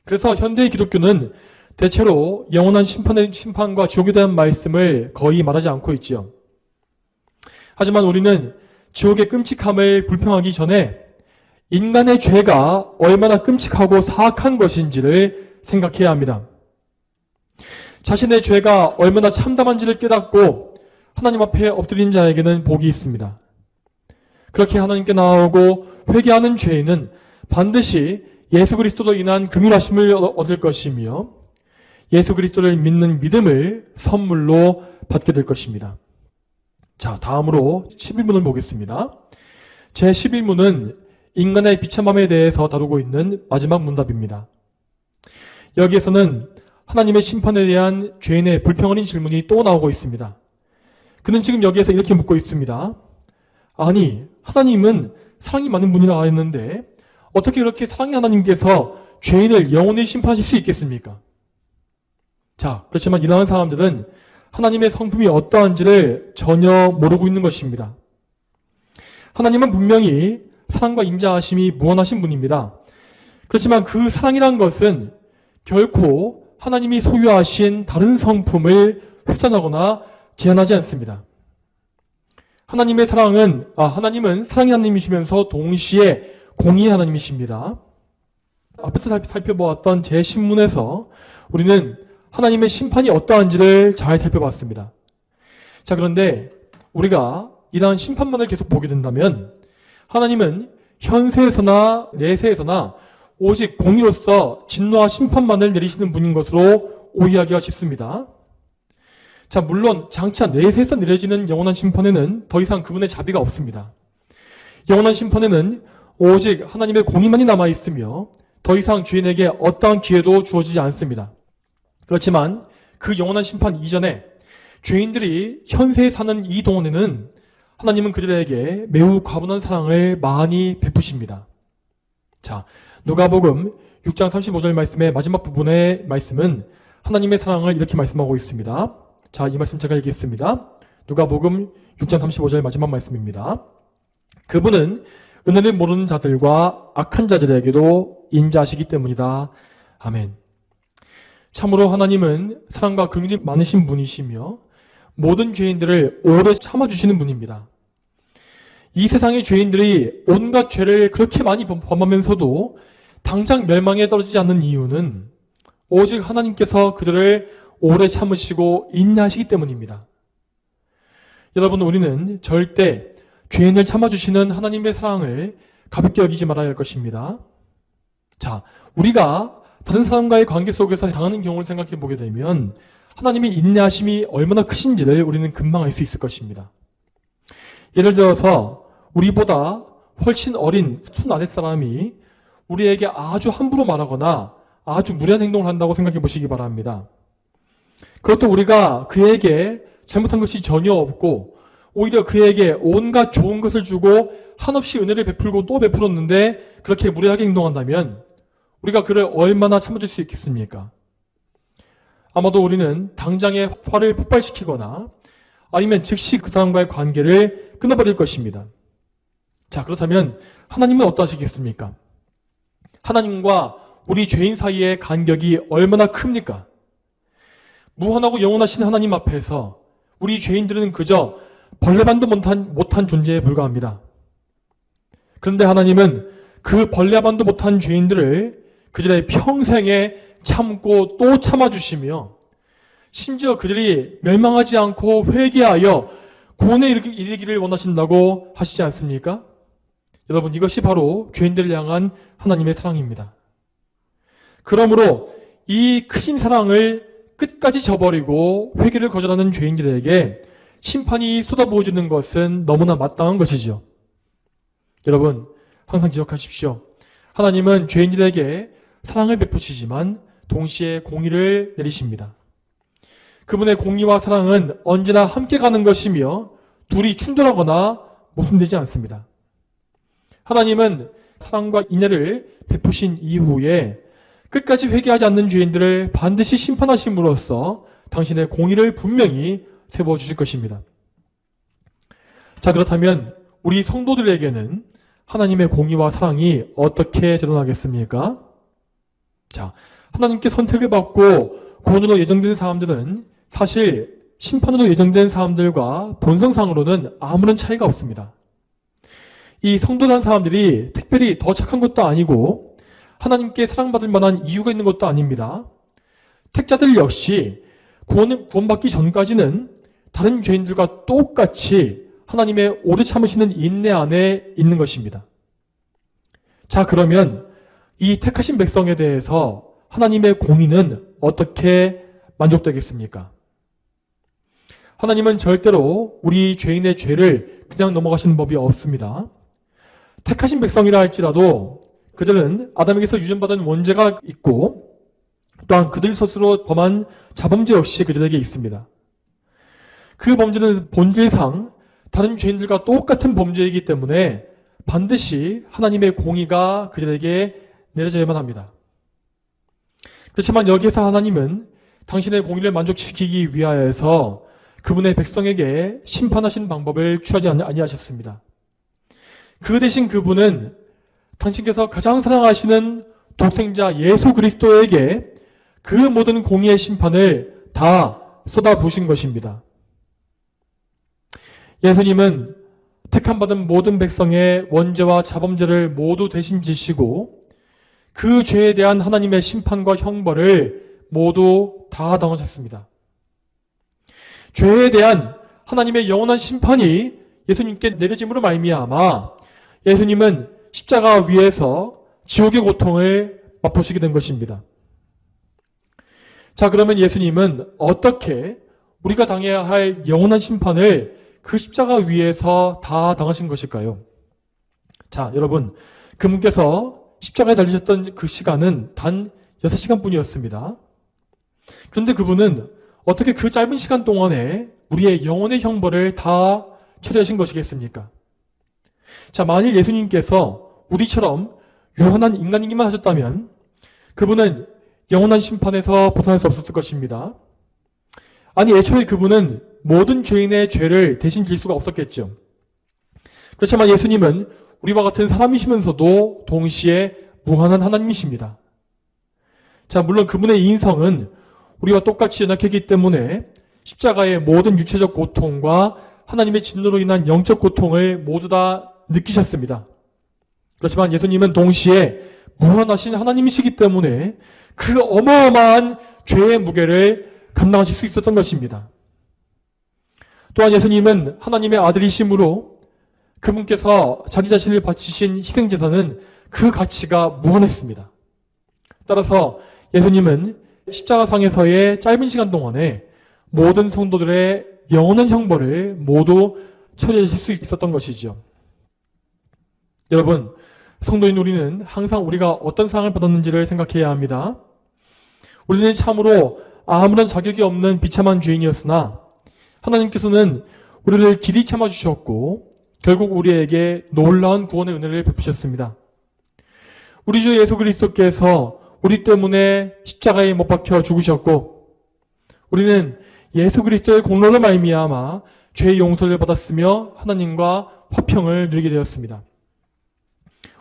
그래서 현대의 기독교는 대체로 영원한 심판과 지옥에 대한 말씀을 거의 말하지 않고 있지요. 하지만 우리는 지옥의 끔찍함을 불평하기 전에 인간의 죄가 얼마나 끔찍하고 사악한 것인지를 생각해야 합니다. 자신의 죄가 얼마나 참담한지를 깨닫고 하나님 앞에 엎드린 자에게는 복이 있습니다. 그렇게 하나님께 나아오고 회개하는 죄인은 반드시 예수 그리스도로 인한 긍휼하심을 얻을 것이며 예수 그리스도를 믿는 믿음을 선물로 받게 될 것입니다. 자, 다음으로 11문을 보겠습니다. 제 11문은 인간의 비참함에 대해서 다루고 있는 마지막 문답입니다. 여기에서는 하나님의 심판에 대한 죄인의 불평 어린 질문이 또 나오고 있습니다. 그는 지금 여기에서 이렇게 묻고 있습니다. 아니, 하나님은 사랑이 많은 분이라 했는데 어떻게 그렇게 사랑의 하나님께서 죄인을 영원히 심판하실 수 있겠습니까? 자, 그렇지만 이러한 사람들은 하나님의 성품이 어떠한지를 전혀 모르고 있는 것입니다. 하나님은 분명히 사랑과 인자하심이 무한하신 분입니다. 그렇지만 그 사랑이란 것은 결코 하나님이 소유하신 다른 성품을 훼손하거나 제한하지 않습니다. 하나님은 사랑의 하나님이시면서 동시에 공의의 하나님이십니다. 앞에서 살펴보았던 제 신문에서 우리는 하나님의 심판이 어떠한지를 잘 살펴봤습니다. 자, 그런데 우리가 이러한 심판만을 계속 보게 된다면 하나님은 현세에서나 내세에서나 오직 공의로서 진노와 심판만을 내리시는 분인 것으로 오해하기가 쉽습니다. 자, 물론 장차 내세에서 내려지는 영원한 심판에는 더 이상 그분의 자비가 없습니다. 영원한 심판에는 오직 하나님의 공의만이 남아있으며 더 이상 죄인에게 어떠한 기회도 주어지지 않습니다. 그렇지만 그 영원한 심판 이전에 죄인들이 현세에 사는 이 동안에는 하나님은 그들에게 매우 과분한 사랑을 많이 베푸십니다. 자, 누가복음 6장 35절 말씀의 마지막 부분의 말씀은 하나님의 사랑을 이렇게 말씀하고 있습니다. 자, 이 말씀 제가 읽겠습니다. 누가복음 6장 35절 마지막 말씀입니다. 그분은 은혜를 모르는 자들과 악한 자들에게도 인자하시기 때문이다. 아멘. 참으로 하나님은 사랑과 긍휼이 많으신 분이시며 모든 죄인들을 오래 참아주시는 분입니다. 이 세상의 죄인들이 온갖 죄를 그렇게 많이 범하면서도 당장 멸망에 떨어지지 않는 이유는 오직 하나님께서 그들을 오래 참으시고 인내하시기 때문입니다. 여러분, 우리는 절대 죄인을 참아주시는 하나님의 사랑을 가볍게 여기지 말아야 할 것입니다. 자, 우리가 다른 사람과의 관계 속에서 당하는 경우를 생각해 보게 되면 하나님의 인내하심이 얼마나 크신지를 우리는 금방 알 수 있을 것입니다. 예를 들어서 우리보다 훨씬 어린 손 아랫사람이 우리에게 아주 함부로 말하거나 아주 무례한 행동을 한다고 생각해 보시기 바랍니다. 그것도 우리가 그에게 잘못한 것이 전혀 없고 오히려 그에게 온갖 좋은 것을 주고 한없이 은혜를 베풀고 또 베풀었는데 그렇게 무례하게 행동한다면 우리가 그를 얼마나 참아줄 수 있겠습니까? 아마도 우리는 당장에 화를 폭발시키거나 아니면 즉시 그 사람과의 관계를 끊어버릴 것입니다. 자, 그렇다면 하나님은 어떠하시겠습니까? 하나님과 우리 죄인 사이의 간격이 얼마나 큽니까? 무한하고 영원하신 하나님 앞에서 우리 죄인들은 그저 벌레반도 못한 존재에 불과합니다. 그런데 하나님은 그 벌레반도 못한 죄인들을 그들의 평생에 참고 또 참아주시며 심지어 그들이 멸망하지 않고 회개하여 구원에 이르기를 원하신다고 하시지 않습니까? 여러분, 이것이 바로 죄인들을 향한 하나님의 사랑입니다. 그러므로 이 크신 사랑을 끝까지 저버리고 회개를 거절하는 죄인들에게 심판이 쏟아부어지는 것은 너무나 마땅한 것이죠. 여러분, 항상 기억하십시오. 하나님은 죄인들에게 사랑을 베푸시지만 동시에 공의를 내리십니다. 그분의 공의와 사랑은 언제나 함께 가는 것이며 둘이 충돌하거나 모순되지 않습니다. 하나님은 사랑과 인애를 베푸신 이후에 끝까지 회개하지 않는 죄인들을 반드시 심판하심으로써 당신의 공의를 분명히 세워주실 것입니다. 자, 그렇다면 우리 성도들에게는 하나님의 공의와 사랑이 어떻게 드러나겠습니까? 자, 하나님께 선택을 받고 구원으로 예정된 사람들은 사실 심판으로 예정된 사람들과 본성상으로는 아무런 차이가 없습니다. 이 성도란 사람들이 특별히 더 착한 것도 아니고 하나님께 사랑받을 만한 이유가 있는 것도 아닙니다. 택자들 역시 구원받기 전까지는 다른 죄인들과 똑같이 하나님의 오래 참으시는 인내 안에 있는 것입니다. 자, 그러면 이 택하신 백성에 대해서 하나님의 공의는 어떻게 만족되겠습니까? 하나님은 절대로 우리 죄인의 죄를 그냥 넘어가시는 법이 없습니다. 택하신 백성이라 할지라도 그들은 아담에게서 유전받은 원죄가 있고 또한 그들 스스로 범한 자범죄 역시 그들에게 있습니다. 그 범죄는 본질상 다른 죄인들과 똑같은 범죄이기 때문에 반드시 하나님의 공의가 그들에게 내려져야만 합니다. 그렇지만 여기에서 하나님은 당신의 공의를 만족시키기 위하여서 그분의 백성에게 심판하신 방법을 취하지 아니하셨습니다. 그 대신 그분은 당신께서 가장 사랑하시는 독생자 예수 그리스도에게 그 모든 공의의 심판을 다 쏟아부으신 것입니다. 예수님은 택함받은 모든 백성의 원죄와 자범죄를 모두 대신 지시고 그 죄에 대한 하나님의 심판과 형벌을 모두 다 당하셨습니다. 죄에 대한 하나님의 영원한 심판이 예수님께 내려짐으로 말미암아 예수님은 십자가 위에서 지옥의 고통을 맛보시게 된 것입니다. 자, 그러면 예수님은 어떻게 우리가 당해야 할 영원한 심판을 그 십자가 위에서 다 당하신 것일까요? 자, 여러분, 그분께서 십자가에 달리셨던 그 시간은 단 6시간 뿐이었습니다. 그런데 그분은 어떻게 그 짧은 시간 동안에 우리의 영혼의 형벌을 다 처리하신 것이겠습니까? 자, 만일 예수님께서 우리처럼 유한한 인간이기만 하셨다면 그분은 영원한 심판에서 벗어날 수 없었을 것입니다. 아니, 애초에 그분은 모든 죄인의 죄를 대신 질 수가 없었겠죠. 그렇지만 예수님은 우리와 같은 사람이시면서도 동시에 무한한 하나님이십니다. 자, 물론 그분의 인성은 우리와 똑같이 연약했기 때문에 십자가의 모든 육체적 고통과 하나님의 진노로 인한 영적 고통을 모두 다 느끼셨습니다. 그렇지만 예수님은 동시에 무한하신 하나님이시기 때문에 그 어마어마한 죄의 무게를 감당하실 수 있었던 것입니다. 또한 예수님은 하나님의 아들이심으로 그분께서 자기 자신을 바치신 희생제사는 그 가치가 무한했습니다. 따라서 예수님은 십자가상에서의 짧은 시간 동안에 모든 성도들의 영원한 형벌을 모두 처리하실 수 있었던 것이죠. 여러분, 성도인 우리는 항상 우리가 어떤 상을 받았는지를 생각해야 합니다. 우리는 참으로 아무런 자격이 없는 비참한 죄인이었으나 하나님께서는 우리를 길이 참아주셨고 결국 우리에게 놀라운 구원의 은혜를 베푸셨습니다. 우리 주 예수 그리스도께서 우리 때문에 십자가에 못 박혀 죽으셨고 우리는 예수 그리스도의 공로로 말미암아 죄의 용서를 받았으며 하나님과 화평을 누리게 되었습니다.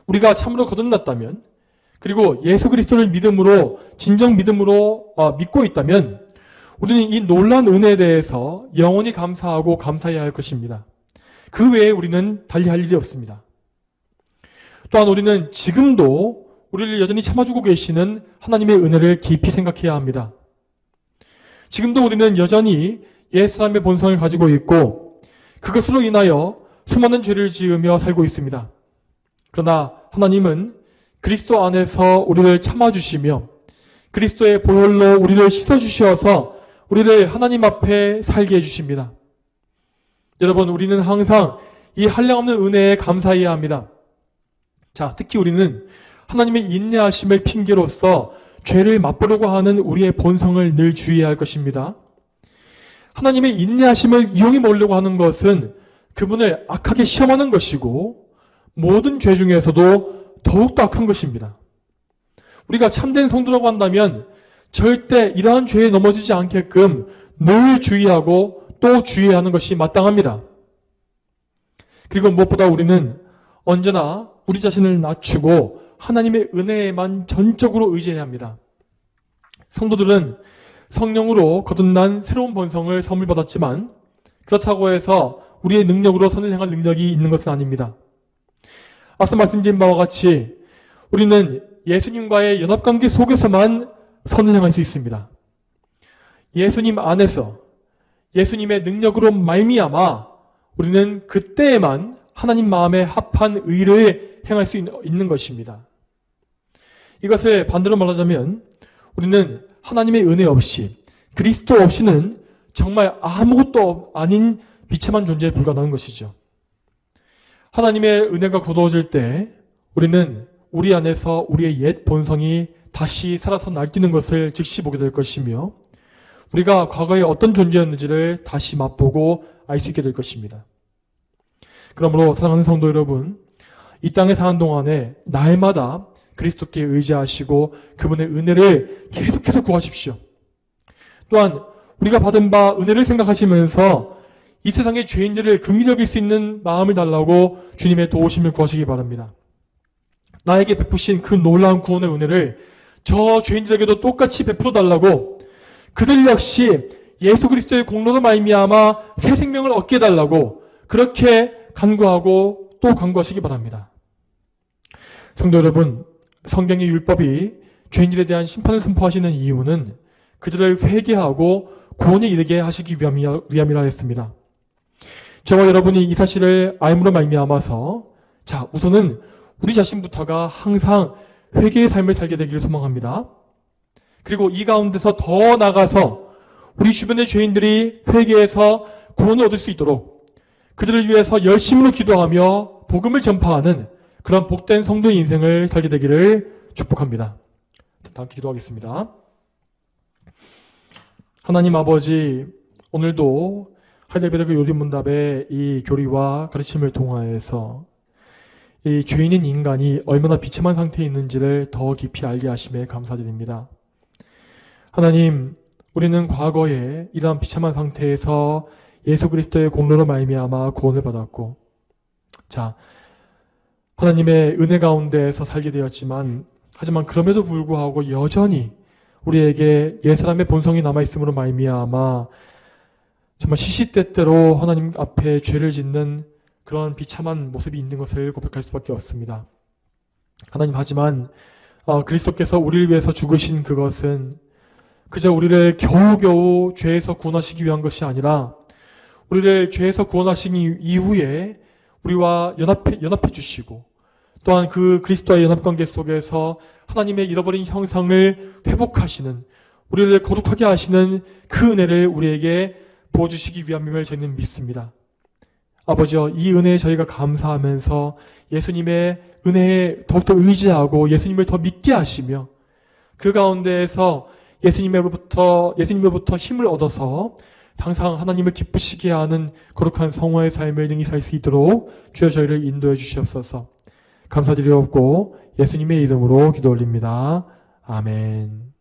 우리가 참으로 거듭났다면 그리고 예수 그리스도를 믿음으로 진정 믿음으로 믿고 있다면 우리는 이 놀라운 은혜에 대해서 영원히 감사하고 감사해야 할 것입니다. 그 외에 우리는 달리 할 일이 없습니다. 또한 우리는 지금도 우리를 여전히 참아주고 계시는 하나님의 은혜를 깊이 생각해야 합니다. 지금도 우리는 여전히 옛사람의 본성을 가지고 있고 그것으로 인하여 수많은 죄를 지으며 살고 있습니다. 그러나 하나님은 그리스도 안에서 우리를 참아주시며 그리스도의 보혈로 우리를 씻어주셔서 우리를 하나님 앞에 살게 해주십니다. 여러분, 우리는 항상 이 한량없는 은혜에 감사해야 합니다. 자, 특히 우리는 하나님의 인내하심을 핑계로써 죄를 맛보려고 하는 우리의 본성을 늘 주의해야 할 것입니다. 하나님의 인내하심을 이용해 먹으려고 하는 것은 그분을 악하게 시험하는 것이고 모든 죄 중에서도 더욱더 악한 것입니다. 우리가 참된 성도라고 한다면 절대 이러한 죄에 넘어지지 않게끔 늘 주의하고 또 주의해야 하는 것이 마땅합니다. 그리고 무엇보다 우리는 언제나 우리 자신을 낮추고 하나님의 은혜에만 전적으로 의지해야 합니다. 성도들은 성령으로 거듭난 새로운 본성을 선물 받았지만 그렇다고 해서 우리의 능력으로 선을 행할 능력이 있는 것은 아닙니다. 앞서 말씀드린 바와 같이 우리는 예수님과의 연합관계 속에서만 선을 행할 수 있습니다. 예수님 안에서 예수님의 능력으로 말미암아 우리는 그때에만 하나님 마음에 합한 의를 행할 수 있는 것입니다. 이것을 반대로 말하자면 우리는 하나님의 은혜 없이 그리스도 없이는 정말 아무것도 아닌 비참한 존재에 불과한 것이죠. 하나님의 은혜가 거두어질 때 우리는 우리 안에서 우리의 옛 본성이 다시 살아서 날뛰는 것을 즉시 보게 될 것이며 우리가 과거에 어떤 존재였는지를 다시 맛보고 알 수 있게 될 것입니다. 그러므로 사랑하는 성도 여러분, 이 땅에 사는 동안에 날마다 그리스도께 의지하시고 그분의 은혜를 계속해서 구하십시오. 또한 우리가 받은 바 은혜를 생각하시면서 이 세상의 죄인들을 긍휼히 여길 수 있는 마음을 달라고 주님의 도우심을 구하시기 바랍니다. 나에게 베푸신 그 놀라운 구원의 은혜를 저 죄인들에게도 똑같이 베풀어 달라고 그들 역시 예수 그리스도의 공로로 말미암아 새 생명을 얻게 해달라고 그렇게 간구하고 또 간구하시기 바랍니다. 성도 여러분, 성경의 율법이 죄인들에 대한 심판을 선포하시는 이유는 그들을 회개하고 구원에 이르게 하시기 위함이라 했습니다. 저와 여러분이 이 사실을 알므로 말미암아서 우선은 우리 자신부터가 항상 회개의 삶을 살게 되기를 소망합니다. 그리고 이 가운데서 더 나아가서 우리 주변의 죄인들이 회개해서 구원을 얻을 수 있도록 그들을 위해서 열심으로 기도하며 복음을 전파하는 그런 복된 성도의 인생을 살게 되기를 축복합니다. 다 함께 기도하겠습니다. 하나님 아버지, 오늘도 할데베르크 요리문답의 이 교리와 가르침을 통하여서 이 죄인인 인간이 얼마나 비참한 상태에 있는지를 더 깊이 알게 하심에 감사드립니다. 하나님, 우리는 과거에 이러한 비참한 상태에서 예수 그리스도의 공로로 말미암아 구원을 받았고 하나님의 은혜 가운데에서 살게 되었지만 하지만 그럼에도 불구하고 여전히 우리에게 옛사람의 본성이 남아있음으로 말미암아 정말 시시때때로 하나님 앞에 죄를 짓는 그런 비참한 모습이 있는 것을 고백할 수밖에 없습니다. 하나님, 하지만 그리스도께서 우리를 위해서 죽으신 그것은 그저 우리를 겨우겨우 죄에서 구원하시기 위한 것이 아니라 우리를 죄에서 구원하신 이후에 우리와 연합해 주시고 또한 그 그리스도와의 연합관계 속에서 하나님의 잃어버린 형상을 회복하시는 우리를 거룩하게 하시는 그 은혜를 우리에게 부어주시기 위함임을 저희는 믿습니다. 아버지여, 이 은혜에 저희가 감사하면서 예수님의 은혜에 더욱더 의지하고 예수님을 더 믿게 하시며 그 가운데에서 예수님으로부터 힘을 얻어서 항상 하나님을 기쁘시게 하는 거룩한 성화의 삶을 능히 살 수 있도록 주여 저희를 인도해 주시옵소서. 감사드리옵고 예수님의 이름으로 기도 올립니다. 아멘.